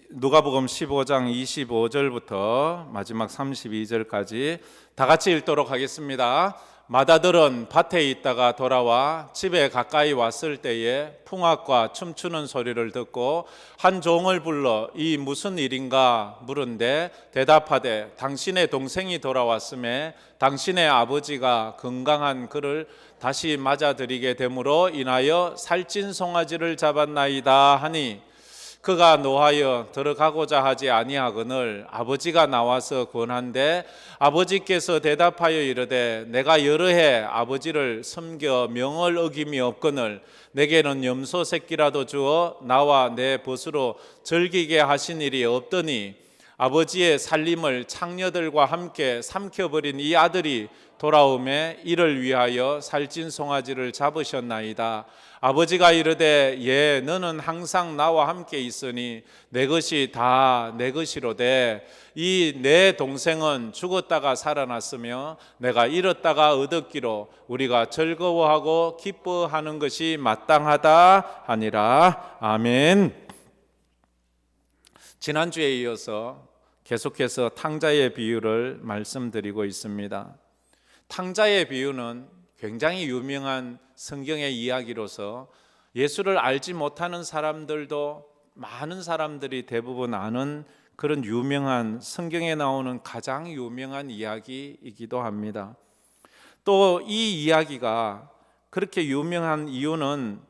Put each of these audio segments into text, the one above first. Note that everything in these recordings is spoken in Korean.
누가복음 15장 25절부터 마지막 32절까지 다 같이 읽도록 하겠습니다. 마다들은 밭에 있다가 돌아와 집에 가까이 왔을 때에 풍악과 춤추는 소리를 듣고 한 종을 불러 이 무슨 일인가 물은데 대답하되 당신의 동생이 돌아왔음에 당신의 아버지가 건강한 그를 다시 맞아들이게 되므로 인하여 살찐 송아지를 잡았나이다 하니 그가 노하여 들어가고자 하지 아니하거늘 아버지가 나와서 권한데 아버지께서 대답하여 이르되 내가 여러 해 아버지를 섬겨 명을 어김이 없거늘 내게는 염소 새끼라도 주어 나와 내 벗으로 즐기게 하신 일이 없더니 아버지의 살림을 창녀들과 함께 삼켜버린 이 아들이 돌아오매 이를 위하여 살찐 송아지를 잡으셨나이다. 아버지가 이르되 너는 항상 나와 함께 있으니 내 것이 다 내 것이로되 이 내 동생은 죽었다가 살아났으며 내가 잃었다가 얻었기로 우리가 즐거워하고 기뻐하는 것이 마땅하다 하니라. 아멘. 지난주에 이어서 계속해서 탕자의 비유를 말씀드리고 있습니다. 탕자의 비유는 굉장히 유명한 성경의 이야기로서 예수를 알지 못하는 사람들도 많은 사람들이 대부분 아는 그런 유명한 성경에 나오는 가장 유명한 이야기이기도 합니다. 또 이 이야기가 그렇게 유명한 이유는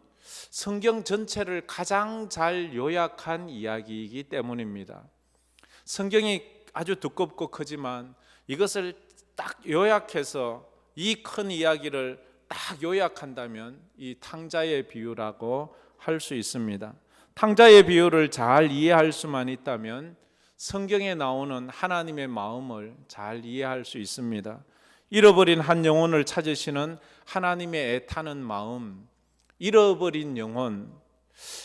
성경 전체를 가장 잘 요약한 이야기이기 때문입니다. 성경이 아주 두껍고 크지만 이것을 딱 요약해서 이 큰 이야기를 딱 요약한다면 이 탕자의 비유라고 할 수 있습니다. 탕자의 비유를 잘 이해할 수만 있다면 성경에 나오는 하나님의 마음을 잘 이해할 수 있습니다. 잃어버린 한 영혼을 찾으시는 하나님의 애타는 마음, 잃어버린 영혼,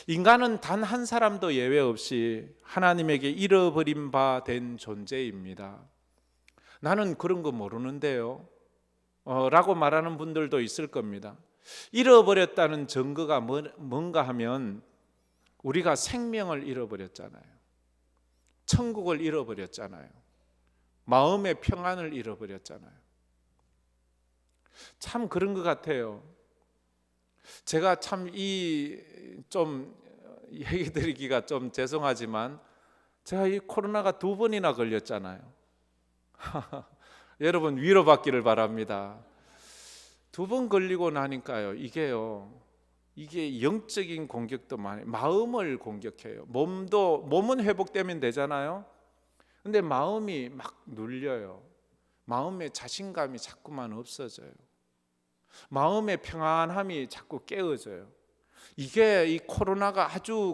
인간은 단 한 사람도 예외 없이 하나님에게 잃어버린 바 된 존재입니다. 나는 그런 거 모르는데요 라고 말하는 분들도 있을 겁니다. 잃어버렸다는 증거가 뭔가 하면 우리가 생명을 잃어버렸잖아요. 천국을 잃어버렸잖아요. 마음의 평안을 잃어버렸잖아요. 참 그런 것 같아요. 제가 참 좀 얘기 드리기가 좀 죄송하지만 제가 이 코로나가 2번이나 걸렸잖아요. 여러분 위로받기를 바랍니다. 2번 걸리고 나니까요. 이게 영적인 공격도 많이 마음을 공격해요. 몸은 회복되면 되잖아요. 근데 마음이 막 눌려요. 마음의 자신감이 자꾸만 없어져요. 마음의 평안함이 자꾸 깨어져요. 이게 이 코로나가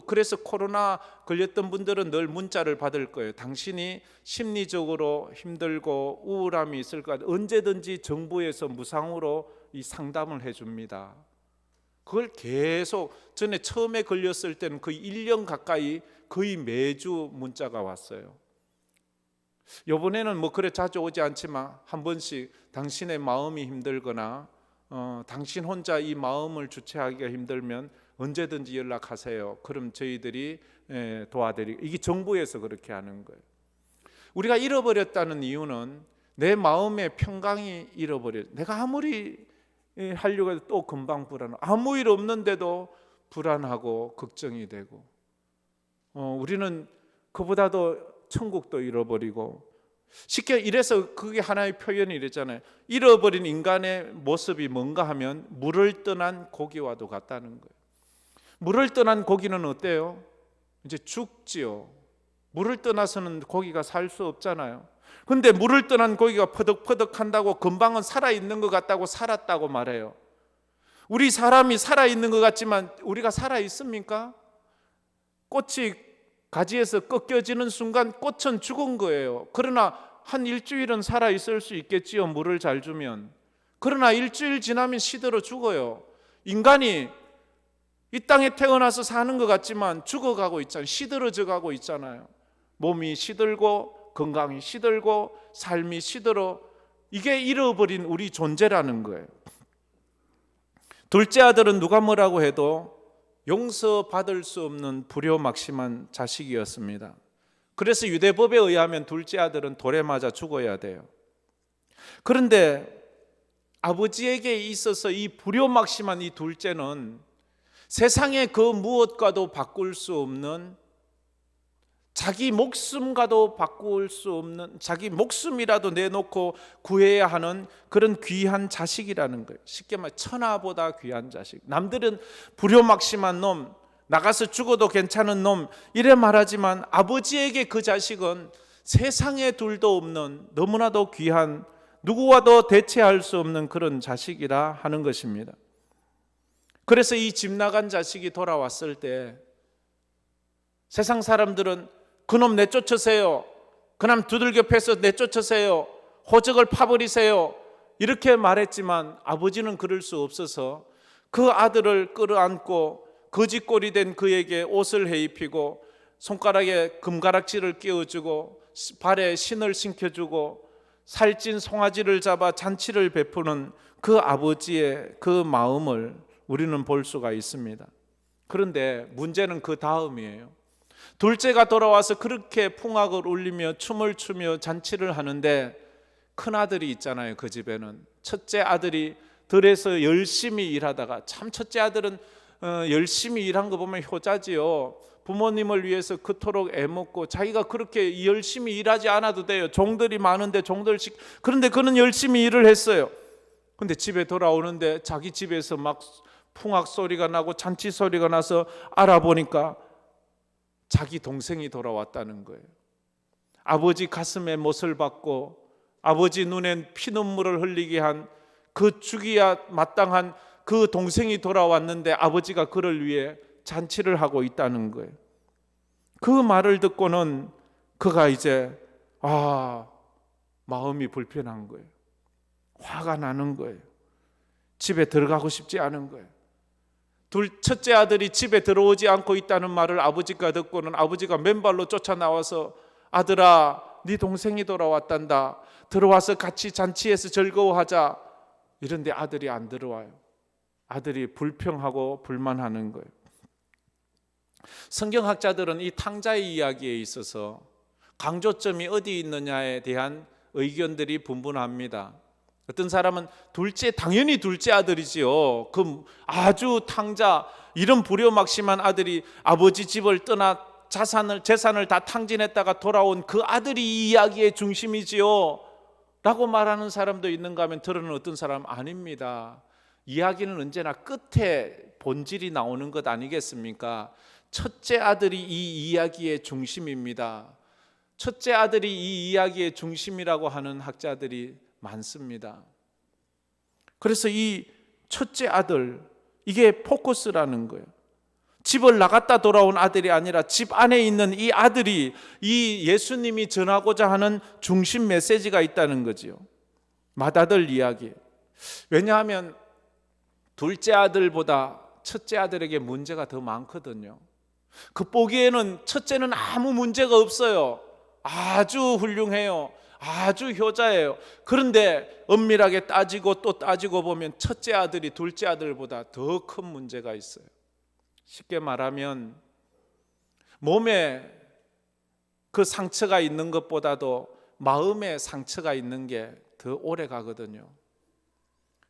그래서 코로나 걸렸던 분들은 늘 문자를 받을 거예요. 당신이 심리적으로 힘들고 우울함이 있을 것 같아요. 언제든지 정부에서 무상으로 이 상담을 해줍니다. 그걸 계속 전에 처음에 걸렸을 때는 거의 1년 가까이 거의 매주 문자가 왔어요. 이번에는 그래 자주 오지 않지만 한 번씩 당신의 마음이 힘들거나 당신 혼자 이 마음을 주체하기가 힘들면 언제든지 연락하세요. 그럼 저희들이 도와드리고, 이게 정부에서 그렇게 하는 거예요. 우리가 잃어버렸다는 이유는 내 마음의 평강이 내가 아무리 하려고 해도 또 금방 불안하고 아무 일 없는데도 불안하고 걱정이 되고 우리는 그보다도 천국도 잃어버리고 쉽게 이래서 그게 하나의 표현이 이랬잖아요. 잃어버린 인간의 모습이 뭔가 하면 물을 떠난 고기와도 같다는 거예요. 물을 떠난 고기는 어때요? 이제 죽지요. 물을 떠나서는 고기가 살 수 없잖아요. 근데 물을 떠난 고기가 퍼덕퍼덕한다고 금방은 살아있는 것 같다고 살았다고 말해요. 우리 사람이 살아있는 것 같지만 우리가 살아있습니까? 꽃이 가지에서 꺾여지는 순간 꽃은 죽은 거예요. 그러나 한 일주일은 살아있을 수 있겠지요. 물을 잘 주면. 그러나 일주일 지나면 시들어 죽어요. 인간이 이 땅에 태어나서 사는 것 같지만 죽어가고 있잖아요. 시들어져 가고 있잖아요. 몸이 시들고 건강이 시들고 삶이 시들어. 이게 잃어버린 우리 존재라는 거예요. 둘째 아들은 누가 뭐라고 해도 용서받을 수 없는 불효막심한 자식이었습니다. 그래서 유대법에 의하면 둘째 아들은 돌에 맞아 죽어야 돼요. 그런데 아버지에게 있어서 이 불효막심한 이 둘째는 세상의 그 무엇과도 바꿀 수 없는, 자기 목숨과도 바꿀 수 없는, 자기 목숨이라도 내놓고 구해야 하는 그런 귀한 자식이라는 거예요. 쉽게 말해 천하보다 귀한 자식. 남들은 불효막심한 놈, 나가서 죽어도 괜찮은 놈 이래 말하지만 아버지에게 그 자식은 세상에 둘도 없는 너무나도 귀한, 누구와도 대체할 수 없는 그런 자식이라 하는 것입니다. 그래서 이 집 나간 자식이 돌아왔을 때 세상 사람들은 그놈 내쫓으세요, 그놈 두들겨 패서 내쫓으세요, 호적을 파버리세요 이렇게 말했지만 아버지는 그럴 수 없어서 그 아들을 끌어안고 거지꼴이 된 그에게 옷을 해입히고 손가락에 금가락지를 끼워주고 발에 신을 신겨주고 살찐 송아지를 잡아 잔치를 베푸는 그 아버지의 그 마음을 우리는 볼 수가 있습니다. 그런데 문제는 그 다음이에요. 둘째가 돌아와서 그렇게 풍악을 울리며 춤을 추며 잔치를 하는데 큰아들이 있잖아요. 그 집에는 첫째 아들이 들에서 열심히 일하다가, 참 첫째 아들은 열심히 일한 거 보면 효자지요. 부모님을 위해서 그토록 애먹고 자기가 그렇게 열심히 일하지 않아도 돼요. 종들이 많은데 종들씩, 그런데 그는 열심히 일을 했어요. 근데 집에 돌아오는데 자기 집에서 막 풍악 소리가 나고 잔치 소리가 나서 알아보니까 자기 동생이 돌아왔다는 거예요. 아버지 가슴에 못을 박고 아버지 눈엔 피눈물을 흘리게 한 그 죽이야 마땅한 그 동생이 돌아왔는데 아버지가 그를 위해 잔치를 하고 있다는 거예요. 그 말을 듣고는 그가 이제 마음이 불편한 거예요. 화가 나는 거예요. 집에 들어가고 싶지 않은 거예요. 첫째 아들이 집에 들어오지 않고 있다는 말을 아버지가 듣고는 아버지가 맨발로 쫓아나와서 아들아, 네 동생이 돌아왔단다. 들어와서 같이 잔치해서 즐거워하자. 이런데 아들이 안 들어와요. 아들이 불평하고 불만하는 거예요. 성경학자들은 이 탕자의 이야기에 있어서 강조점이 어디 있느냐에 대한 의견들이 분분합니다. 어떤 사람은 당연히 둘째 아들이지요. 그 아주 탕자, 이런 불효막심한 아들이 아버지 집을 떠나 재산을 다 탕진했다가 돌아온 그 아들이 이 이야기의 중심이지요 라고 말하는 사람도 있는가 하면 들어는 어떤 사람 아닙니다. 이야기는 언제나 끝에 본질이 나오는 것 아니겠습니까? 첫째 아들이 이 이야기의 중심입니다. 첫째 아들이 이 이야기의 중심이라고 하는 학자들이 많습니다. 그래서 이 첫째 아들, 이게 포커스라는 거예요. 집을 나갔다 돌아온 아들이 아니라 집 안에 있는 이 아들이 이 예수님이 전하고자 하는 중심 메시지가 있다는 거지요. 맏아들 이야기. 왜냐하면 둘째 아들보다 첫째 아들에게 문제가 더 많거든요. 그 보기에는 첫째는 아무 문제가 없어요. 아주 훌륭해요. 아주 효자예요. 그런데 엄밀하게 따지고 또 따지고 보면 첫째 아들이 둘째 아들보다 더 큰 문제가 있어요. 쉽게 말하면 몸에 그 상처가 있는 것보다도 마음에 상처가 있는 게 더 오래 가거든요.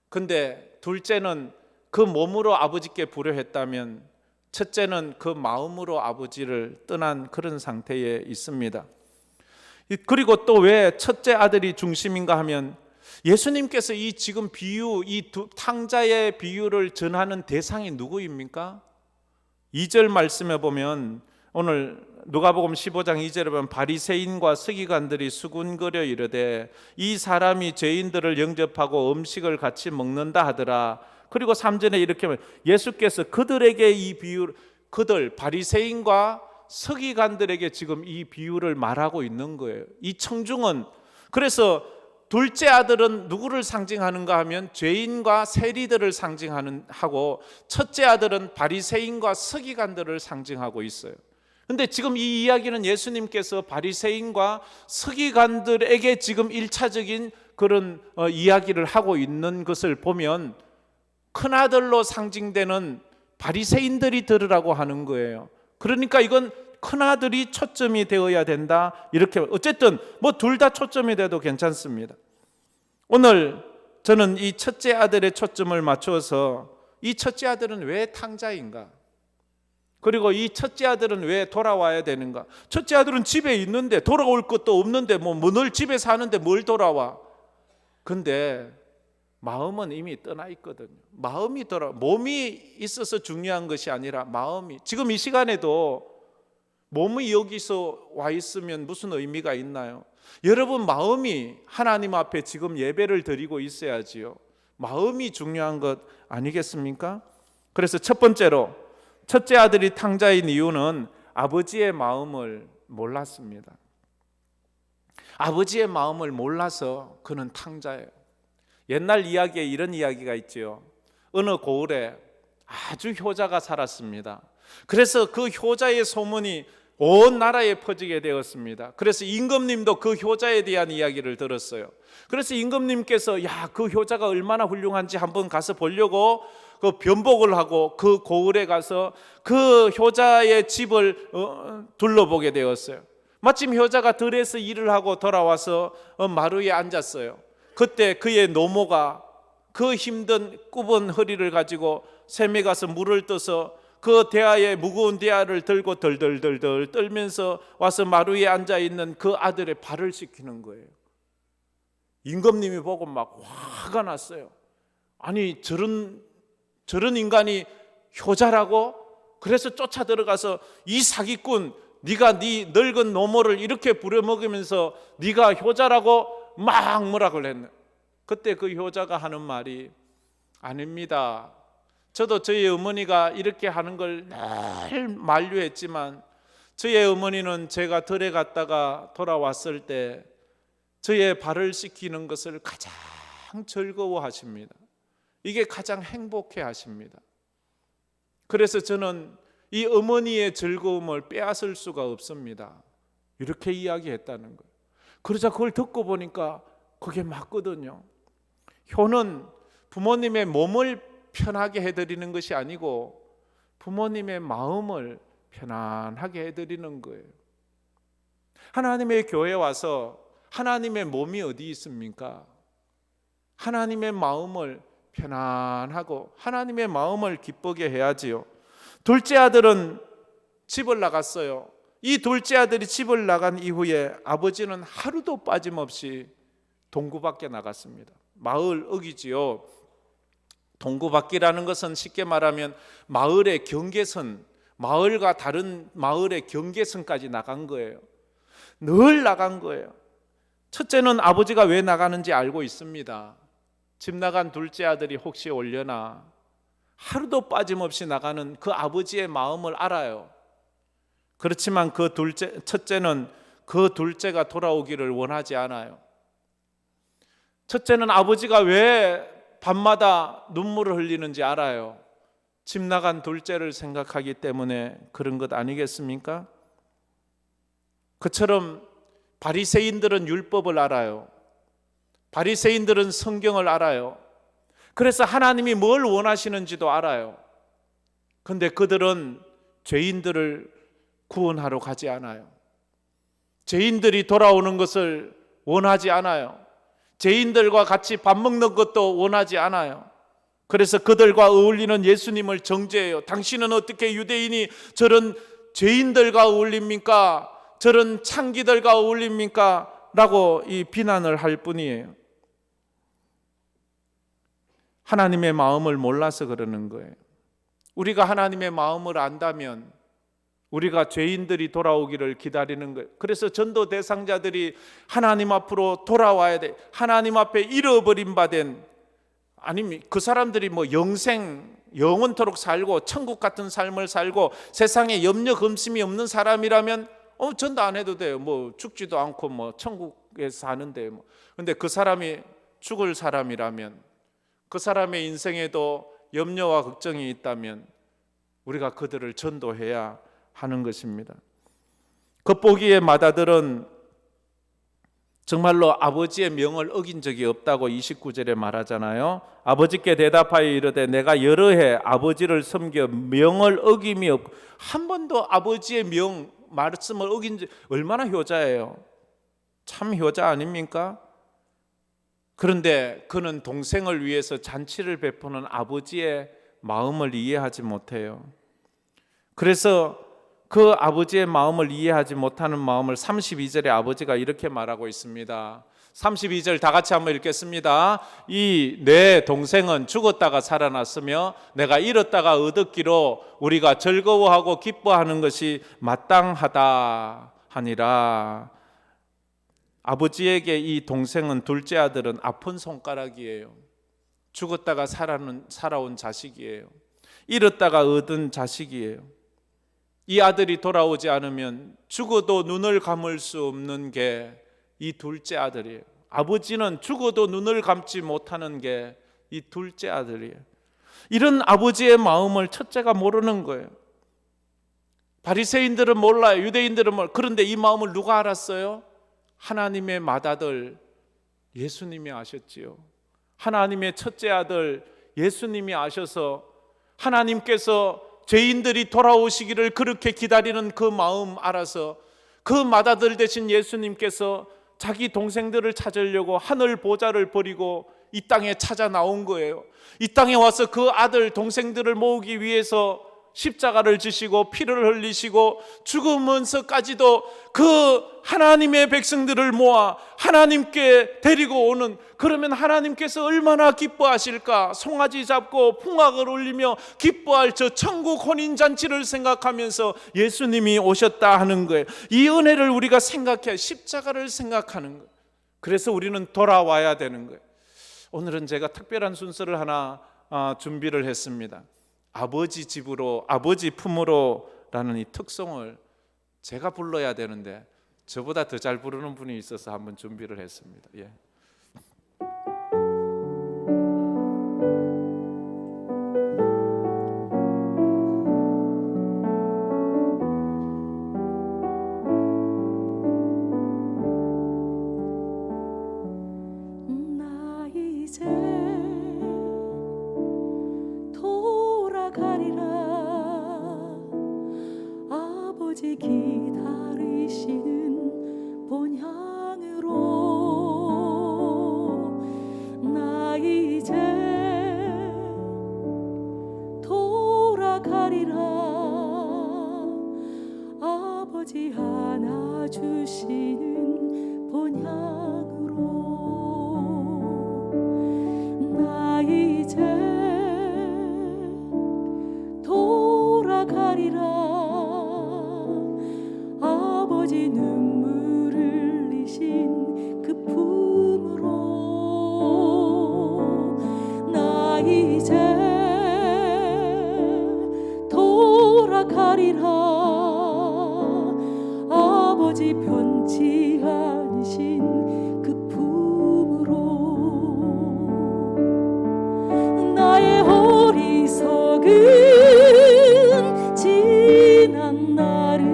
근데 둘째는 그 몸으로 아버지께 불효했다면 첫째는 그 마음으로 아버지를 떠난 그런 상태에 있습니다. 그리고 또 왜 첫째 아들이 중심인가 하면 예수님께서 이 지금 비유, 이 탕자의 비유를 전하는 대상이 누구입니까? 2절 말씀에 보면, 오늘 누가복음 15장 2절에 보면 바리새인과 서기관들이 수군거려 이르되 이 사람이 죄인들을 영접하고 음식을 같이 먹는다 하더라. 그리고 3절에 이렇게 하면 예수께서 그들에게 이 비유, 그들 바리새인과 서기관들에게 지금 이 비유를 말하고 있는 거예요. 이 청중은, 그래서 둘째 아들은 누구를 상징하는가 하면 죄인과 세리들을 상징하고 첫째 아들은 바리새인과 서기관들을 상징하고 있어요. 근데 지금 이 이야기는 예수님께서 바리새인과 서기관들에게 지금 1차적인 그런 이야기를 하고 있는 것을 보면 큰아들로 상징되는 바리새인들이 들으라고 하는 거예요. 그러니까 이건 큰아들이 초점이 되어야 된다. 이렇게 어쨌든 뭐 둘 다 초점이 돼도 괜찮습니다. 오늘 저는 이 첫째 아들의 초점을 맞추어서 이 첫째 아들은 왜 탕자인가? 그리고 이 첫째 아들은 왜 돌아와야 되는가? 첫째 아들은 집에 있는데 돌아올 것도 없는데 뭐 늘 집에 사는데 뭘 돌아와? 근데 마음은 이미 떠나 있거든요. 몸이 있어서 중요한 것이 아니라 마음이. 지금 이 시간에도 몸이 여기서 와 있으면 무슨 의미가 있나요? 여러분 마음이 하나님 앞에 지금 예배를 드리고 있어야지요. 마음이 중요한 것 아니겠습니까? 그래서 첫 번째로 첫째 아들이 탕자인 이유는 아버지의 마음을 몰랐습니다. 아버지의 마음을 몰라서 그는 탕자예요. 옛날 이야기에 이런 이야기가 있죠. 어느 고을에 아주 효자가 살았습니다. 그래서 그 효자의 소문이 온 나라에 퍼지게 되었습니다. 그래서 임금님도 그 효자에 대한 이야기를 들었어요. 그래서 임금님께서 그 효자가 얼마나 훌륭한지 한번 가서 보려고 그 변복을 하고 그 고을에 가서 그 효자의 집을 둘러보게 되었어요. 마침 효자가 들에서 일을 하고 돌아와서 마루에 앉았어요. 그때 그의 노모가 그 힘든 굽은 허리를 가지고 샘에 가서 물을 떠서 그 대야에 무거운 대야를 들고 덜덜덜덜 떨면서 와서 마루에 앉아있는 그 아들의 발을 씻기는 거예요. 임금님이 보고 막 화가 났어요. 아니 저런 인간이 효자라고? 그래서 쫓아 들어가서 이 사기꾼, 네가 네 늙은 노모를 이렇게 부려먹으면서 네가 효자라고 막 뭐라 그랬네. 그때 그 효자가 하는 말이 아닙니다. 저도 저희 어머니가 이렇게 하는 걸 늘 만류했지만 저희 어머니는 제가 들에 갔다가 돌아왔을 때 저의 발을 씻기는 것을 가장 즐거워하십니다. 이게 가장 행복해 하십니다. 그래서 저는 이 어머니의 즐거움을 빼앗을 수가 없습니다. 이렇게 이야기했다는 거예요. 그러자 그걸 듣고 보니까 그게 맞거든요. 효는 부모님의 몸을 편하게 해드리는 것이 아니고 부모님의 마음을 편안하게 해드리는 거예요. 하나님의 교회에 와서 하나님의 몸이 어디 있습니까? 하나님의 마음을 편안하고 하나님의 마음을 기쁘게 해야지요. 둘째 아들은 집을 나갔어요. 이 둘째 아들이 집을 나간 이후에 아버지는 하루도 빠짐없이 동구 밖에 나갔습니다. 마을 어기지요. 동구 밖이라는 것은 쉽게 말하면 마을의 경계선, 마을과 다른 마을의 경계선까지 나간 거예요. 늘 나간 거예요. 첫째는 아버지가 왜 나가는지 알고 있습니다. 집 나간 둘째 아들이 혹시 올려나 하루도 빠짐없이 나가는 그 아버지의 마음을 알아요. 그렇지만 첫째는 그 둘째가 돌아오기를 원하지 않아요. 첫째는 아버지가 왜 밤마다 눈물을 흘리는지 알아요. 집 나간 둘째를 생각하기 때문에 그런 것 아니겠습니까? 그처럼 바리새인들은 율법을 알아요. 바리새인들은 성경을 알아요. 그래서 하나님이 뭘 원하시는지도 알아요. 그런데 그들은 죄인들을 구원하러 가지 않아요. 죄인들이 돌아오는 것을 원하지 않아요. 죄인들과 같이 밥 먹는 것도 원하지 않아요. 그래서 그들과 어울리는 예수님을 정죄해요. 당신은 어떻게 유대인이 저런 죄인들과 어울립니까? 저런 창기들과 어울립니까? 라고 이 비난을 할 뿐이에요. 하나님의 마음을 몰라서 그러는 거예요. 우리가 하나님의 마음을 안다면 우리가 죄인들이 돌아오기를 기다리는 거예요. 그래서 전도 대상자들이 하나님 앞으로 돌아와야 돼. 하나님 앞에 잃어버린 바 된, 아니면 그 사람들이 뭐 영원토록 살고 천국 같은 삶을 살고 세상에 염려 금심이 없는 사람이라면 전도 안 해도 돼요. 뭐 죽지도 않고 뭐 천국에 사는데 뭐. 근데 그 사람이 죽을 사람이라면, 그 사람의 인생에도 염려와 걱정이 있다면 우리가 그들을 전도해야 하는 것입니다. 겉보기에 맏아들은 정말로 아버지의 명을 어긴 적이 없다고 29절에 말하잖아요. 아버지께 대답하여 이르되 내가 여러 해 아버지를 섬겨 명을 어김이 없고, 한 번도 아버지의 명 말씀을 어긴 적, 얼마나 효자예요. 참 효자 아닙니까? 그런데 그는 동생을 위해서 잔치를 베푸는 아버지의 마음을 이해하지 못해요. 그래서 그 아버지의 마음을 이해하지 못하는 마음을 32절에 아버지가 이렇게 말하고 있습니다. 32절 다 같이 한번 읽겠습니다. 이 내 동생은 죽었다가 살아났으며 내가 잃었다가 얻었기로 우리가 즐거워하고 기뻐하는 것이 마땅하다 하니라. 아버지에게 이 동생은, 둘째 아들은 아픈 손가락이에요. 죽었다가 살아온 자식이에요. 잃었다가 얻은 자식이에요. 이 아들이 돌아오지 않으면 죽어도 눈을 감을 수 없는 게 이 둘째 아들이에요. 아버지는 죽어도 눈을 감지 못하는 게 이 둘째 아들이에요. 이런 아버지의 마음을 첫째가 모르는 거예요. 바리새인들은 몰라요. 유대인들은 몰라요. 그런데 이 마음을 누가 알았어요? 하나님의 맏아들 예수님이 아셨지요. 하나님의 첫째 아들 예수님이 아셔서 하나님께서 죄인들이 돌아오시기를 그렇게 기다리는 그 마음 알아서 그 맏아들 되신 예수님께서 자기 동생들을 찾으려고 하늘 보좌를 버리고 이 땅에 찾아 나온 거예요. 이 땅에 와서 그 아들 동생들을 모으기 위해서 십자가를 지시고 피를 흘리시고 죽으면서까지도 그 하나님의 백성들을 모아 하나님께 데리고 오는, 그러면 하나님께서 얼마나 기뻐하실까? 송아지 잡고 풍악을 울리며 기뻐할 저 천국 혼인잔치를 생각하면서 예수님이 오셨다 하는 거예요. 이 은혜를 우리가 생각해야, 십자가를 생각하는 거예요. 그래서 우리는 돌아와야 되는 거예요. 오늘은 제가 특별한 순서를 하나 준비를 했습니다. 아버지 집으로, 아버지 품으로 라는 이 특송을 제가 불러야 되는데 저보다 더 잘 부르는 분이 있어서 한번 준비를 했습니다. 예. 나 이제 돌아가리라. 아버지 기다리시는 본향으로. 나 이제 돌아가리라. 아버지 안아주시는 본향으로. 나 이제 돌아가리라. 아버지 눈물 흘리신 그 품으로. 나 이제 돌아가리라. 아버지 변치 않으신 그 품으로. 나의 어리석은 지난 날을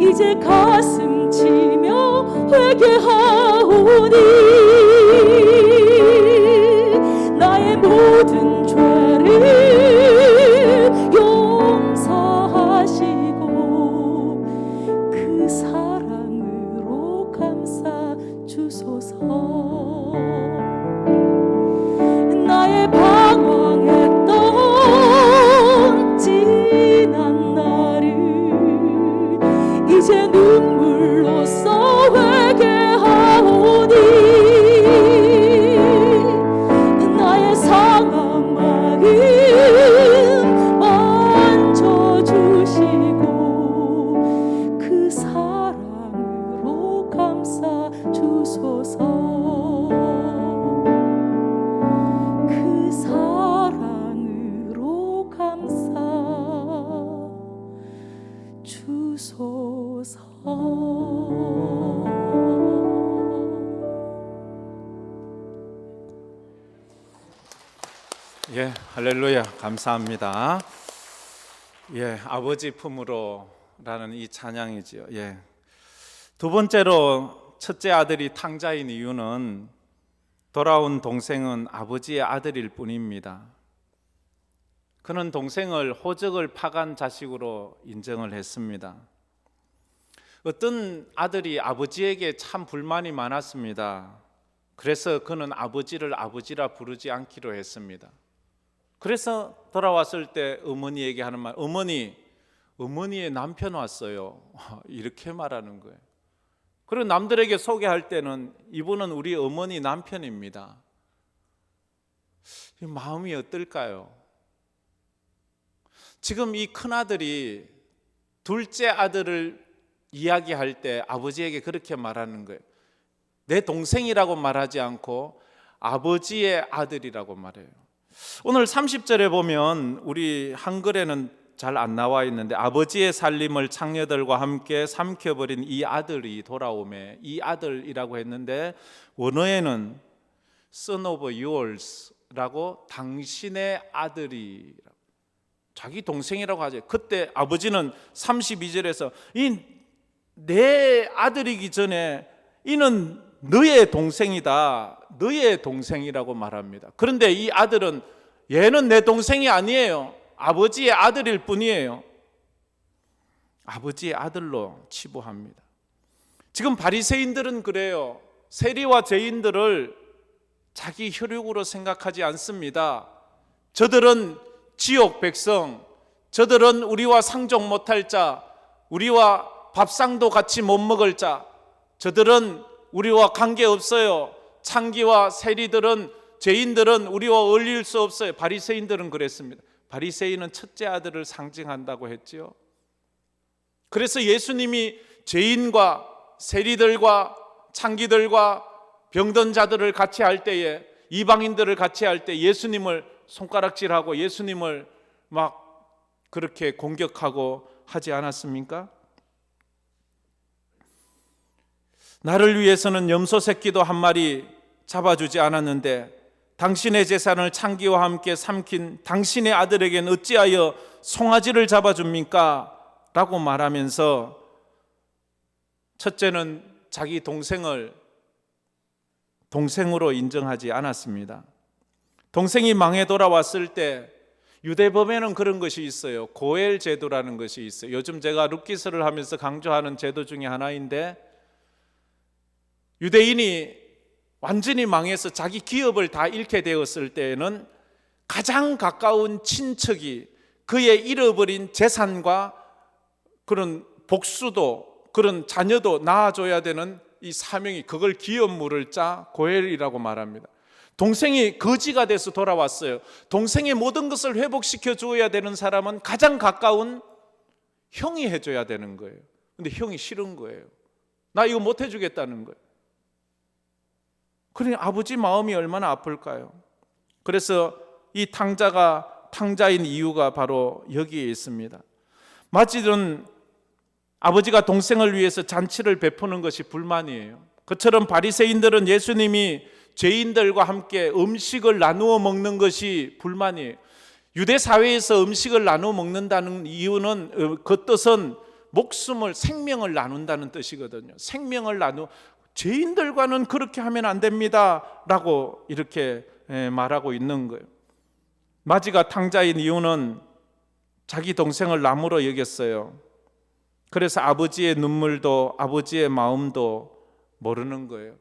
이제 가슴 치며 회개하오니. 나의 모든 죄를 용서하시고 그 사랑으로 감싸 주소서. 나의 방황했던 지난 날을 이제 눈물로써 회개하오니. 나의 상한 마음 만져주시고 그 사랑으로 감싸 주소서. 그 사랑으로 감싸 주소서. 예, 할렐루야, 감사합니다. 예, 아버지 품으로라는 이 찬양이지요. 예. 두 번째로 첫째 아들이 탕자인 이유는 돌아온 동생은 아버지의 아들일 뿐입니다. 그는 동생을 호적을 파간 자식으로 인정을 했습니다. 어떤 아들이 아버지에게 참 불만이 많았습니다. 그래서 그는 아버지를 아버지라 부르지 않기로 했습니다. 그래서 돌아왔을 때 어머니에게 하는 말, 어머니의 남편 왔어요. 이렇게 말하는 거예요. 그리고 남들에게 소개할 때는 이분은 우리 어머니 남편입니다. 이 마음이 어떨까요? 지금 이 큰아들이 둘째 아들을 이야기할 때 아버지에게 그렇게 말하는 거예요. 내 동생이라고 말하지 않고 아버지의 아들이라고 말해요. 오늘 30절에 보면 우리 한글에는 잘 안 나와 있는데 아버지의 살림을 창녀들과 함께 삼켜버린 이 아들이 돌아오매, 이 아들이라고 했는데 원어에는 son of yours라고 당신의 아들이, 자기 동생이라고 하죠. 그때 아버지는 32절에서 이 내 아들이기 전에 이는 너의 동생이다, 너의 동생이라고 말합니다. 그런데 이 아들은 얘는 내 동생이 아니에요. 아버지의 아들일 뿐이에요. 아버지의 아들로 치부합니다. 지금 바리새인들은 그래요. 세리와 죄인들을 자기 혈육으로 생각하지 않습니다. 저들은 지옥 백성, 저들은 우리와 상종 못할 자, 우리와 밥상도 같이 못 먹을 자, 저들은 우리와 관계없어요. 창기와 세리들은, 죄인들은 우리와 어울릴 수 없어요. 바리새인들은 그랬습니다. 바리새인은 첫째 아들을 상징한다고 했죠. 그래서 예수님이 죄인과 세리들과 창기들과 병든 자들을 같이 할 때에, 이방인들을 같이 할 때 예수님을 손가락질하고 예수님을 막 그렇게 공격하고 하지 않았습니까? 나를 위해서는 염소 새끼도 한 마리 잡아주지 않았는데 당신의 재산을 창기와 함께 삼킨 당신의 아들에겐 어찌하여 송아지를 잡아줍니까? 라고 말하면서 첫째는 자기 동생을 동생으로 인정하지 않았습니다. 동생이 망해 돌아왔을 때 유대법에는 그런 것이 있어요. 고엘 제도라는 것이 있어요. 요즘 제가 룻기서를 하면서 강조하는 제도 중에 하나인데, 유대인이 완전히 망해서 자기 기업을 다 잃게 되었을 때에는 가장 가까운 친척이 그의 잃어버린 재산과 그런 복수도, 그런 자녀도 낳아줘야 되는 이 사명이, 그걸 기업 물을 자 고엘이라고 말합니다. 동생이 거지가 돼서 돌아왔어요. 동생의 모든 것을 회복시켜 주어야 되는 사람은 가장 가까운 형이 해줘야 되는 거예요. 근데 형이 싫은 거예요. 나 이거 못 해주겠다는 거예요. 그러니 아버지 마음이 얼마나 아플까요? 그래서 이 탕자인 이유가 바로 여기에 있습니다. 마치는 아버지가 동생을 위해서 잔치를 베푸는 것이 불만이에요. 그처럼 바리새인들은 예수님이 죄인들과 함께 음식을 나누어 먹는 것이 불만이에요. 유대 사회에서 음식을 나누어 먹는다는 이유는, 그 뜻은 목숨을, 생명을 나눈다는 뜻이거든요. 생명을 죄인들과는 그렇게 하면 안 됩니다 라고 이렇게 말하고 있는 거예요. 마지가 탕자인 이유는 자기 동생을 나무로 여겼어요. 그래서 아버지의 눈물도 아버지의 마음도 모르는 거예요.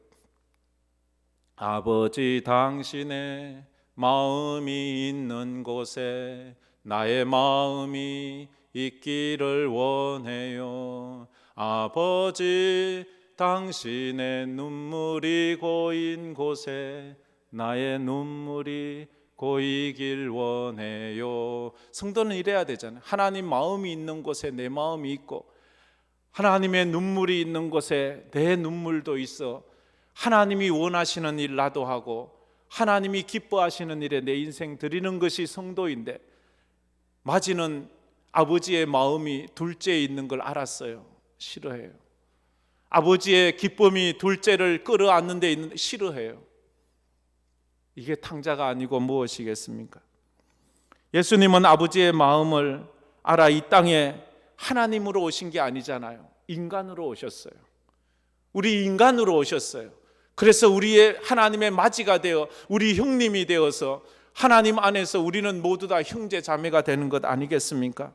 아버지, 당신의 마음이 있는 곳에 나의 마음이 있기를 원해요. 아버지, 당신의 눈물이 고인 곳에 나의 눈물이 고이길 원해요. 성도는 이래야 되잖아요. 하나님 마음이 있는 곳에 내 마음이 있고, 하나님의 눈물이 있는 곳에 내 눈물도 있어. 하나님이 원하시는 일 나도 하고, 하나님이 기뻐하시는 일에 내 인생 드리는 것이 성도인데, 마지는 아버지의 마음이 둘째에 있는 걸 알았어요. 싫어해요. 아버지의 기쁨이 둘째를 끌어안는 데 있는데 싫어해요. 이게 탕자가 아니고 무엇이겠습니까? 예수님은 아버지의 마음을 알아 이 땅에 하나님으로 오신 게 아니잖아요. 인간으로 오셨어요. 우리 인간으로 오셨어요. 그래서 우리의 하나님의 맞이가 되어 우리 형님이 되어서 하나님 안에서 우리는 모두 다 형제 자매가 되는 것 아니겠습니까?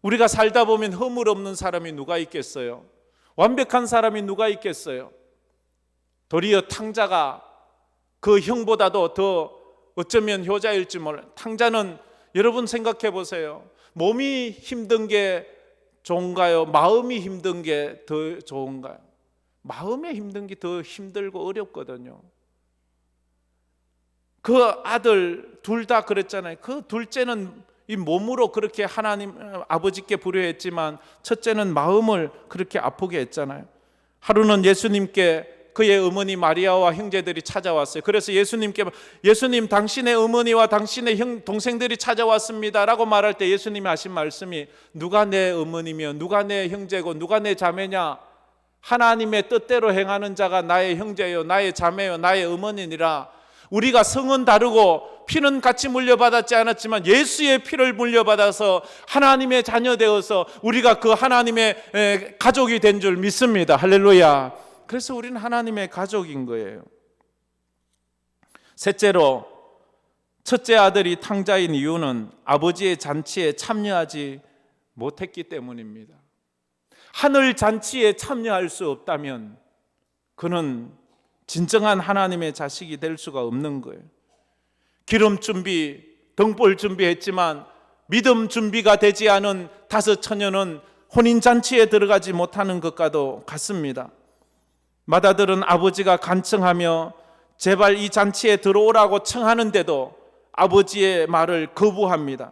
우리가 살다 보면 허물 없는 사람이 누가 있겠어요? 완벽한 사람이 누가 있겠어요? 도리어 탕자가 그 형보다도 더 어쩌면 효자일지 몰라요. 탕자는 여러분 생각해 보세요. 몸이 힘든 게 좋은가요? 마음이 힘든 게 더 좋은가요? 마음에 힘든 게 더 힘들고 어렵거든요. 그 아들 둘 다 그랬잖아요. 그 둘째는 이 몸으로 그렇게 하나님 아버지께 불효했지만 첫째는 마음을 그렇게 아프게 했잖아요. 하루는 예수님께 그의 어머니 마리아와 형제들이 찾아왔어요. 그래서 예수님께 예수님 당신의 어머니와 당신의 동생들이 찾아왔습니다 라고 말할 때 예수님이 하신 말씀이 누가 내 어머니며 누가 내 형제고 누가 내 자매냐? 하나님의 뜻대로 행하는 자가 나의 형제요 나의 자매요 나의 어머니니라. 우리가 성은 다르고 피는 같이 물려받았지 않았지만 예수의 피를 물려받아서 하나님의 자녀 되어서 우리가 그 하나님의 가족이 된 줄 믿습니다. 할렐루야. 그래서 우리는 하나님의 가족인 거예요. 셋째로 첫째 아들이 탕자인 이유는 아버지의 잔치에 참여하지 못했기 때문입니다. 하늘 잔치에 참여할 수 없다면 그는 진정한 하나님의 자식이 될 수가 없는 거예요. 기름 준비, 등불 준비했지만 믿음 준비가 되지 않은 다섯 처녀는 혼인 잔치에 들어가지 못하는 것과도 같습니다. 맏아들은 아버지가 간청하며 제발 이 잔치에 들어오라고 청하는데도 아버지의 말을 거부합니다.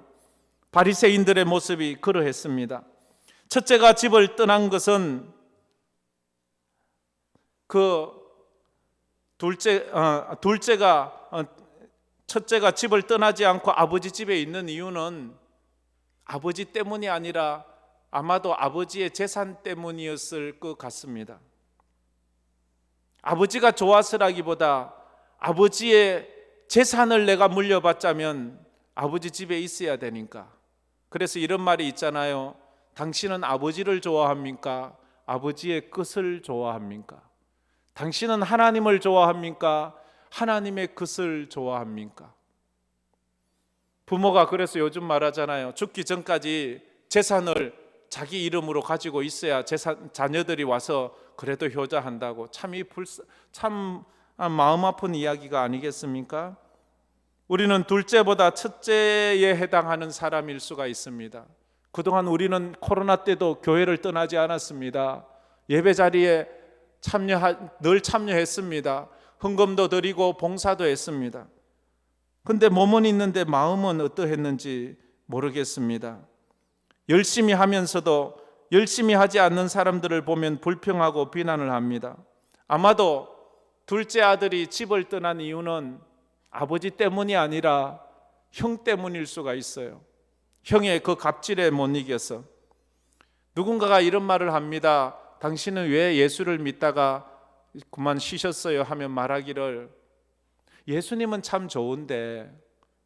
바리새인들의 모습이 그러했습니다. 첫째가 집을 떠난 것은 첫째가 집을 떠나지 않고 아버지 집에 있는 이유는 아버지 때문이 아니라 아마도 아버지의 재산 때문이었을 것 같습니다. 아버지가 좋아서라기보다 아버지의 재산을 내가 물려받자면 아버지 집에 있어야 되니까. 그래서 이런 말이 있잖아요. 당신은 아버지를 좋아합니까? 아버지의 것을 좋아합니까? 당신은 하나님을 좋아합니까? 하나님의 것을 좋아합니까? 부모가 그래서 요즘 말하잖아요. 죽기 전까지 재산을 자기 이름으로 가지고 있어야 자녀들이 와서 그래도 효자한다고. 참 마음 아픈 이야기가 아니겠습니까? 우리는 둘째보다 첫째에 해당하는 사람일 수가 있습니다. 그동안 우리는 코로나 때도 교회를 떠나지 않았습니다. 예배 자리에 늘 참여했습니다. 헌금도 드리고 봉사도 했습니다. 근데 몸은 있는데 마음은 어떠했는지 모르겠습니다. 열심히 하면서도 열심히 하지 않는 사람들을 보면 불평하고 비난을 합니다. 아마도 둘째 아들이 집을 떠난 이유는 아버지 때문이 아니라 형 때문일 수가 있어요. 형의 그 갑질에 못 이겨서. 누군가가 이런 말을 합니다. 당신은 왜 예수를 믿다가 그만 쉬셨어요 하면 말하기를 예수님은 참 좋은데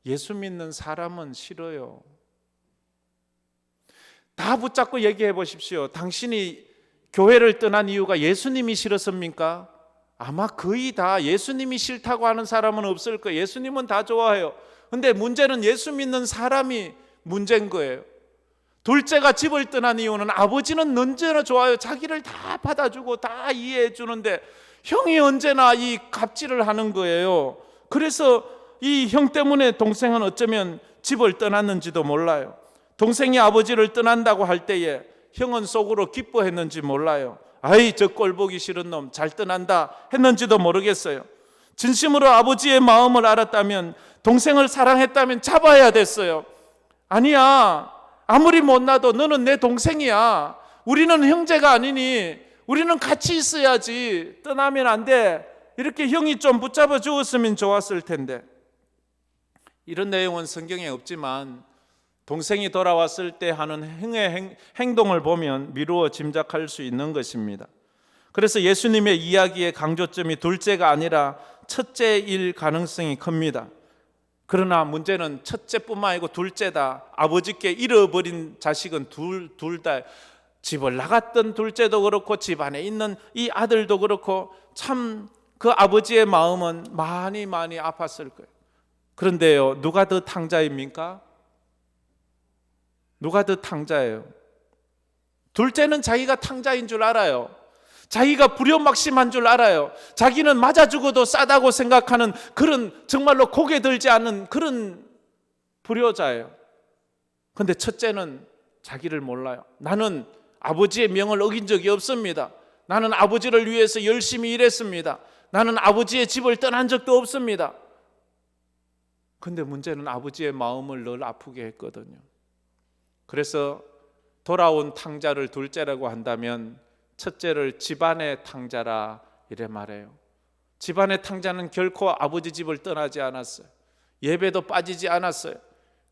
예수 믿는 사람은 싫어요. 다 붙잡고 얘기해 보십시오. 당신이 교회를 떠난 이유가 예수님이 싫었습니까? 아마 거의 다 예수님이 싫다고 하는 사람은 없을 거예요. 예수님은 다 좋아해요. 근데 문제는 예수 믿는 사람이 문제인 거예요. 둘째가 집을 떠난 이유는 아버지는 언제나 좋아요. 자기를 다 받아주고 다 이해해 주는데 형이 언제나 이 갑질을 하는 거예요. 그래서 이 형 때문에 동생은 어쩌면 집을 떠났는지도 몰라요. 동생이 아버지를 떠난다고 할 때에 형은 속으로 기뻐했는지 몰라요. 아이 저 꼴 보기 싫은 놈 잘 떠난다 했는지도 모르겠어요. 진심으로 아버지의 마음을 알았다면 동생을 사랑했다면 잡아야 됐어요. 아니야, 아무리 못나도 너는 내 동생이야. 우리는 형제가 아니니 우리는 같이 있어야지. 떠나면 안 돼. 이렇게 형이 좀 붙잡아 주었으면 좋았을 텐데. 이런 내용은 성경에 없지만 동생이 돌아왔을 때 하는 형의 행동을 보면 미루어 짐작할 수 있는 것입니다. 그래서 예수님의 이야기의 강조점이 둘째가 아니라 첫째일 가능성이 큽니다. 그러나 문제는 첫째뿐만 아니고 둘째다. 아버지께 잃어버린 자식은 둘 다 집을 나갔던 둘째도 그렇고 집 안에 있는 이 아들도 그렇고 참 그 아버지의 마음은 많이 아팠을 거예요. 그런데요, 누가 더 탕자입니까? 누가 더 탕자예요? 둘째는 자기가 탕자인 줄 알아요. 자기가 불효막심한 줄 알아요. 자기는 맞아 죽어도 싸다고 생각하는 그런 정말로 고개 들지 않는 그런 불효자예요. 그런데 첫째는 자기를 몰라요. 나는 아버지의 명을 어긴 적이 없습니다. 나는 아버지를 위해서 열심히 일했습니다. 나는 아버지의 집을 떠난 적도 없습니다. 그런데 문제는 아버지의 마음을 늘 아프게 했거든요. 그래서 돌아온 탕자를 둘째라고 한다면 첫째를 집안의 탕자라 이래 말해요. 집안의 탕자는 결코 아버지 집을 떠나지 않았어요. 예배도 빠지지 않았어요.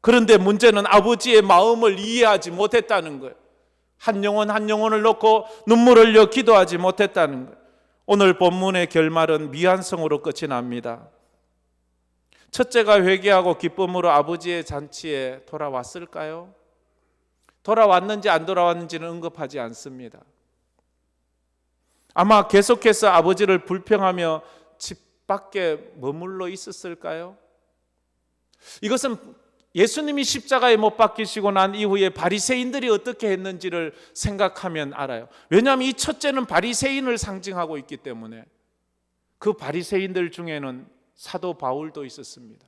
그런데 문제는 아버지의 마음을 이해하지 못했다는 거예요. 한 영혼 한 영혼을 놓고 눈물을 흘려 기도하지 못했다는 거예요. 오늘 본문의 결말은 미완성으로 끝이 납니다. 첫째가 회개하고 기쁨으로 아버지의 잔치에 돌아왔을까요? 돌아왔는지 안 돌아왔는지는 언급하지 않습니다. 아마 계속해서 아버지를 불평하며 집 밖에 머물러 있었을까요? 이것은 예수님이 십자가에 못 박히시고 난 이후에 바리새인들이 어떻게 했는지를 생각하면 알아요. 왜냐하면 이 첫째는 바리새인을 상징하고 있기 때문에. 그 바리새인들 중에는 사도 바울도 있었습니다.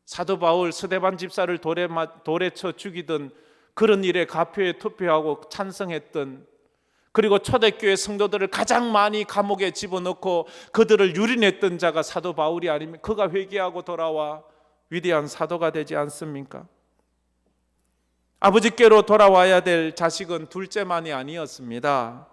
사도 바울 스데반 집사를 돌에 쳐 죽이던 그런 일에 가표에 투표하고 찬성했던, 그리고 초대교회 성도들을 가장 많이 감옥에 집어넣고 그들을 유린했던 자가 사도 바울이 아니면 그가 회개하고 돌아와 위대한 사도가 되지 않습니까? 아버지께로 돌아와야 될 자식은 둘째만이 아니었습니다.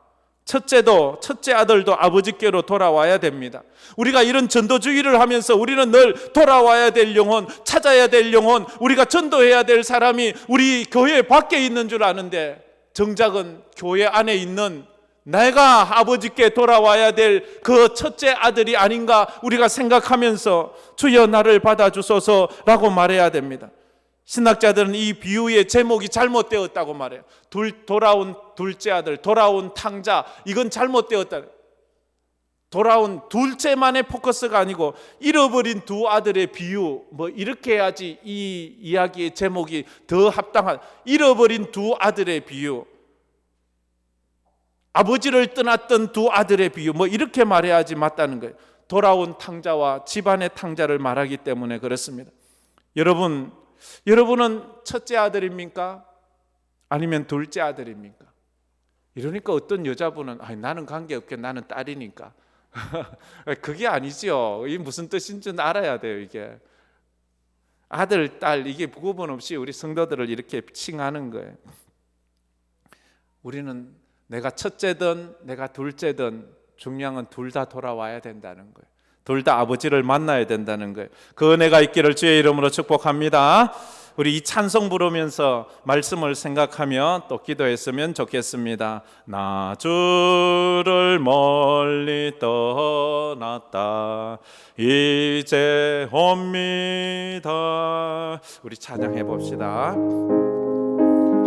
첫째 아들도 아버지께로 돌아와야 됩니다. 우리가 이런 전도주의를 하면서 우리는 늘 돌아와야 될 영혼, 찾아야 될 영혼, 우리가 전도해야 될 사람이 우리 교회 밖에 있는 줄 아는데 정작은 교회 안에 있는 내가 아버지께 돌아와야 될 그 첫째 아들이 아닌가 우리가 생각하면서 주여 나를 받아주소서라고 말해야 됩니다. 신학자들은 이 비유의 제목이 잘못되었다고 말해요. 돌아온 둘째 아들, 돌아온 탕자, 이건 잘못되었다. 돌아온 둘째만의 포커스가 아니고 잃어버린 두 아들의 비유, 이렇게 해야지 이 이야기의 제목이 더 합당한, 잃어버린 두 아들의 비유, 아버지를 떠났던 두 아들의 비유, 이렇게 말해야지 맞다는 거예요. 돌아온 탕자와 집안의 탕자를 말하기 때문에 그렇습니다. 여러분은 첫째 아들입니까? 아니면 둘째 아들입니까? 이러니까 어떤 여자분은 나는 관계없게 나는 딸이니까. 그게 아니죠. 이게 무슨 뜻인지 알아야 돼요. 이게 아들, 딸 이게 구분 없이 우리 성도들을 이렇게 칭하는 거예요. 우리는 내가 첫째든 내가 둘째든 중요한 건 둘 다 돌아와야 된다는 거예요. 둘 다 아버지를 만나야 된다는 거예요. 그 은혜가 있기를 주의 이름으로 축복합니다. 우리 이 찬송 부르면서 말씀을 생각하며 또 기도했으면 좋겠습니다. 나 주를 멀리 떠났다 이제 옵니다. 우리 찬양해 봅시다.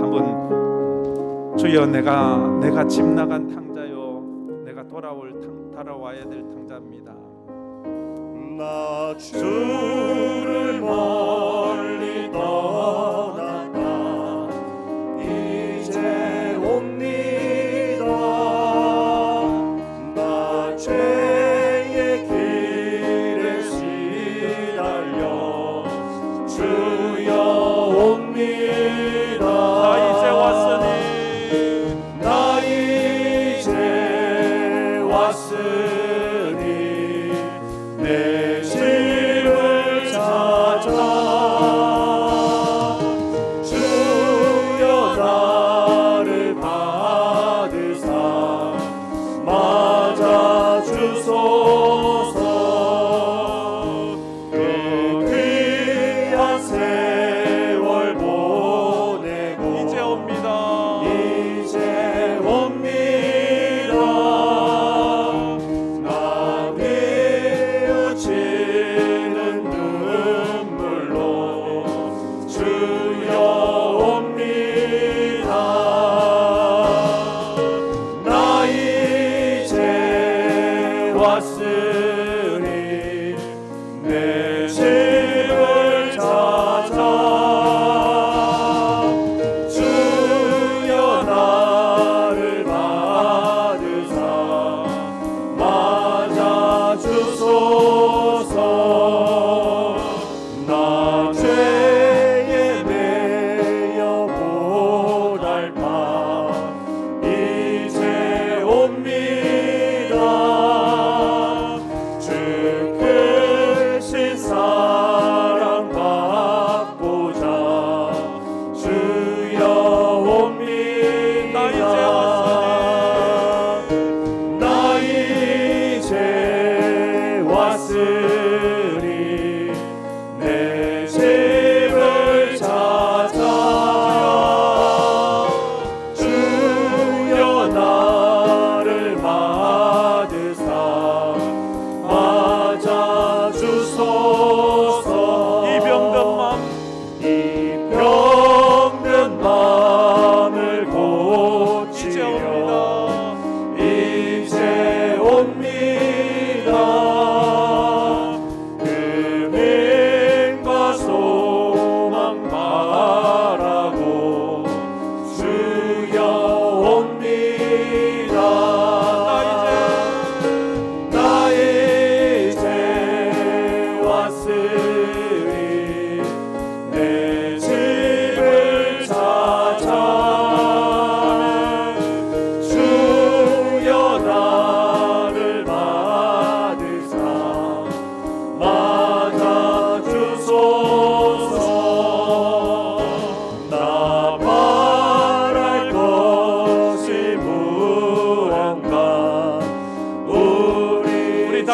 한번 주여 내가 집 나간 탕자요 내가 돌아와야 될 탕자입니다. 나 주를 멀리 떠났다 이제 옵니다. 나 죄의 길에 시달려 주여 옵니다. 나 이제 왔으니 내 집을 찾아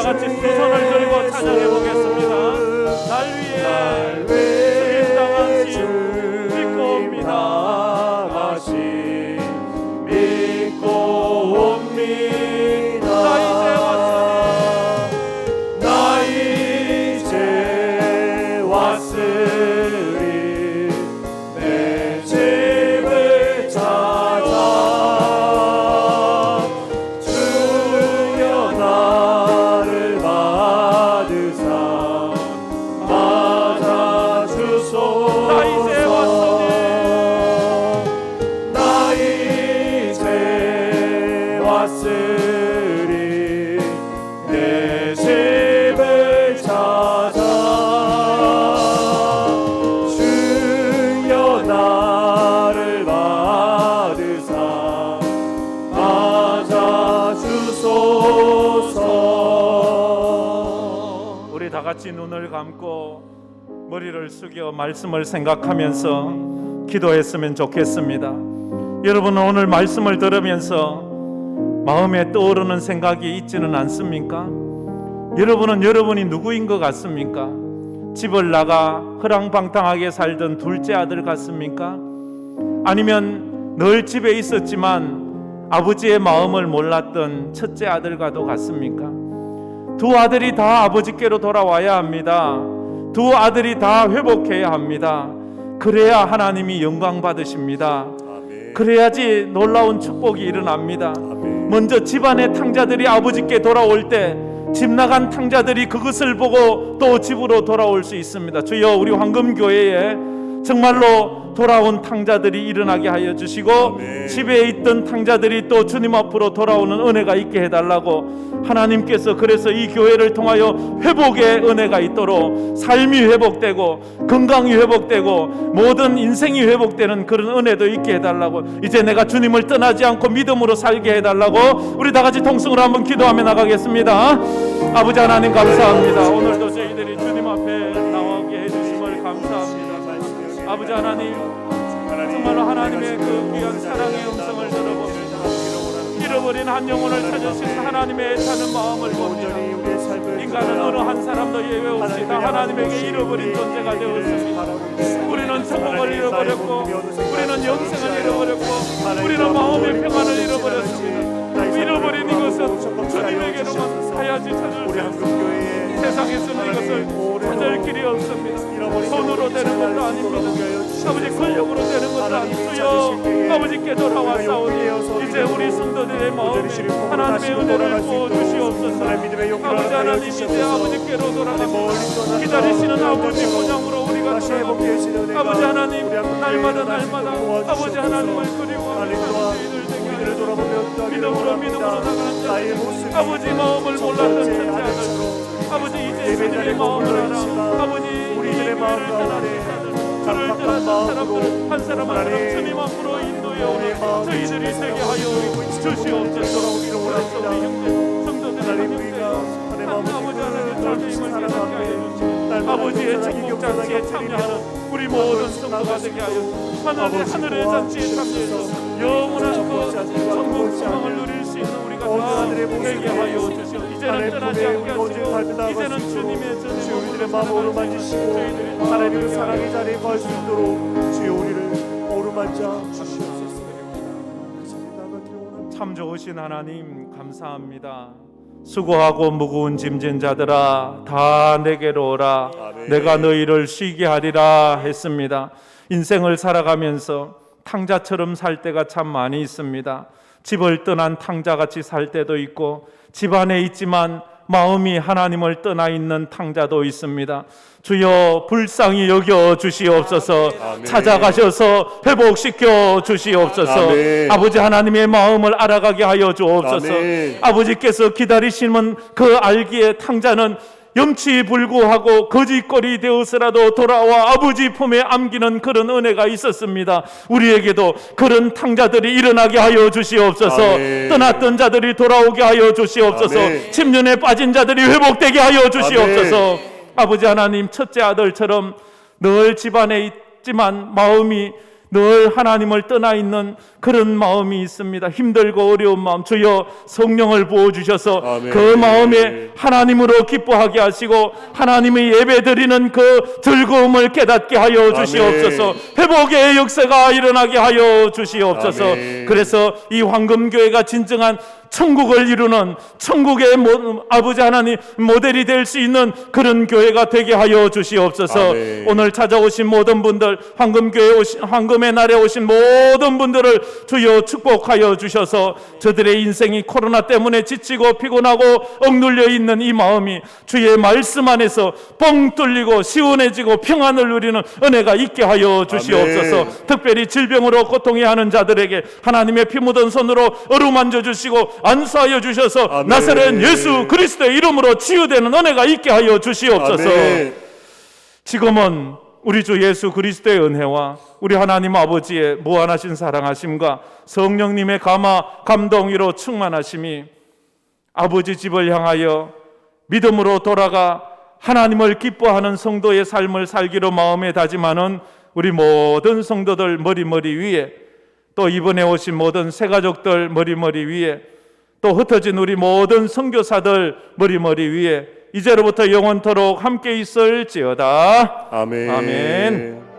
같이 두 손을 들고 찬양해 보겠습니다. 날 위해 죽임당하신 믿고 옵니다. 믿고 옵니다. 나 이제 왔으리 내 집을 찾아 주여 나를 받으사 맞아 주소서. 나 이제 왔으리 내 집을 찾아 주여 나를 받으사 맞아 주소서. 우리 다 같이 눈을 감고 머리를 숙여 말씀을 생각하면서 기도했으면 좋겠습니다. 여러분, 오늘 말씀을 들으면서 마음에 떠오르는 생각이 있지는 않습니까? 여러분은 여러분이 누구인 것 같습니까? 집을 나가 허랑방탕하게 살던 둘째 아들 같습니까? 아니면 늘 집에 있었지만 아버지의 마음을 몰랐던 첫째 아들과도 같습니까? 두 아들이 다 아버지께로 돌아와야 합니다. 두 아들이 다 회복해야 합니다. 그래야 하나님이 영광 받으십니다. 그래야지 놀라운 축복이 일어납니다. 먼저 집안의 탕자들이 아버지께 돌아올 때 집 나간 탕자들이 그것을 보고 또 집으로 돌아올 수 있습니다. 주여, 우리 황금교회에 정말로 돌아온 탕자들이 일어나게 하여 주시고 집에 있던 탕자들이 또 주님 앞으로 돌아오는 은혜가 있게 해달라고 하나님께서 그래서 이 교회를 통하여 회복의 은혜가 있도록 삶이 회복되고 건강이 회복되고 모든 인생이 회복되는 그런 은혜도 있게 해달라고, 이제 내가 주님을 떠나지 않고 믿음으로 살게 해달라고 우리 다 같이 통성으로 한번 기도하며 나가겠습니다. 아버지 하나님 감사합니다. 오늘도 저희들이 주님 앞에 나오게 해주심을 감사합니다. 아버지 하나님, 정말로 하나님의 그 귀한 사랑의 음성을 들어봅니다. 잃어버린 한 영혼을 찾으신 하나님의 사는 마음을 봅니다. 인간은 어느 한 사람도 예외 없이 다 하나님에게 잃어버린 존재가 되었습니다. 우리는 천국을 잃어버렸고, 우리는 영생을 잃어버렸고, 우리는 마음의 평안을 잃어버렸습니다. 잃어버린 이것은 주님에게로만 가야지 찾을 수 있습니다. 세상에서는 이것을 찾을 길이 없습니다. 돈으로 되는 것도 아닙니다. 아버지, 권력으로 되는 것도 아니고요. 아버지께 돌아왔사오니 이제 우리 성도들의 마음에 하나님의 은혜를 부어 주시옵소서. 아버지 하나님, 이제 아버지께로 돌아가고 기다리시는 아버지 고장으로 우리가 돌아가고, 아버지 하나님, 날마다 아버지 하나님을 그리워하는 저희들 되게 하여 주시옵소서. 믿음으로 나가는 자, 아버지 마음을 몰랐던 첫째 아들, 아버지 이제 주님의 마음을 알아, 아버지 우리의 마음을 떠나는 저를 떠나는 사람들 한 사람 한 사람 주님 앞으로 인도하여 저희들이 되게 하여 주시옵소서. 그래서 우리 형제 성도들의 형제 아버지 하나님 절대임을 깨닫게 하여 주시옵소서. 아버지의 천국 잔치에 참여하는 우리 모든 성도가 되게 하여 하늘의 잔치에 참여해서 영원한 그 천국 소망을 누릴 수 있는 우리가 다 되게 하여 주시옵소서. 이제는 떠나지 않게 하시고 이제는 주님의 전에 우리들의 마음을 만지시고 하나님의 사랑의 자리에 갈 수 있도록 주여 우리를 어루만져 주시옵소서. 참 좋으신 하나님 감사합니다. 수고하고 무거운 짐진 자들아 다 내게로 오라. 아멘. 내가 너희를 쉬게 하리라 했습니다. 인생을 살아가면서 탕자처럼 살 때가 참 많이 있습니다. 집을 떠난 탕자같이 살 때도 있고, 집 안에 있지만 마음이 하나님을 떠나 있는 탕자도 있습니다. 주여 불쌍히 여겨 주시옵소서. 아멘. 찾아가셔서 회복시켜 주시옵소서. 아멘. 아버지 하나님의 마음을 알아가게 하여 주옵소서. 아멘. 아버지께서 기다리시는 그 알기의 탕자는 염치불구하고 거짓거리 되어서라도 돌아와 아버지 품에 안기는 그런 은혜가 있었습니다. 우리에게도 그런 탕자들이 일어나게 하여 주시옵소서. 아멘. 떠났던 자들이 돌아오게 하여 주시옵소서. 아멘. 침륜에 빠진 자들이 회복되게 하여 주시옵소서. 아버지 하나님, 첫째 아들처럼 늘 집안에 있지만 마음이 늘 하나님을 떠나 있는 그런 마음이 있습니다. 힘들고 어려운 마음, 주여 성령을 부어주셔서 아멘. 그 마음에 하나님으로 기뻐하게 하시고 하나님의 예배드리는 그 즐거움을 깨닫게 하여 주시옵소서. 회복의 역사가 일어나게 하여 주시옵소서. 아멘. 그래서 이 황금교회가 진정한 천국을 이루는 천국의 아버지 하나님 모델이 될 수 있는 그런 교회가 되게 하여 주시옵소서. 아멘. 오늘 찾아오신 모든 분들, 황금의 날에 오신 모든 분들을 주여 축복하여 주셔서 저들의 인생이 코로나 때문에 지치고 피곤하고 억눌려 있는 이 마음이 주의 말씀 안에서 뻥 뚫리고 시원해지고 평안을 누리는 은혜가 있게 하여 주시옵소서. 아멘. 특별히 질병으로 고통해하는 자들에게 하나님의 피 묻은 손으로 어루만져 주시고 안수하여 주셔서 아멘. 나사렛 예수 그리스도의 이름으로 치유되는 은혜가 있게 하여 주시옵소서. 아멘. 지금은 우리 주 예수 그리스도의 은혜와 우리 하나님 아버지의 무한하신 사랑하심과 성령님의 감동으로 충만하심이 아버지 집을 향하여 믿음으로 돌아가 하나님을 기뻐하는 성도의 삶을 살기로 마음에 다짐하는 우리 모든 성도들 머리 위에, 또 이번에 오신 모든 새가족들 머리 위에, 또 흩어진 우리 모든 선교사들 머리 위에 이제로부터 영원토록 함께 있을지어다. 아멘. 아멘.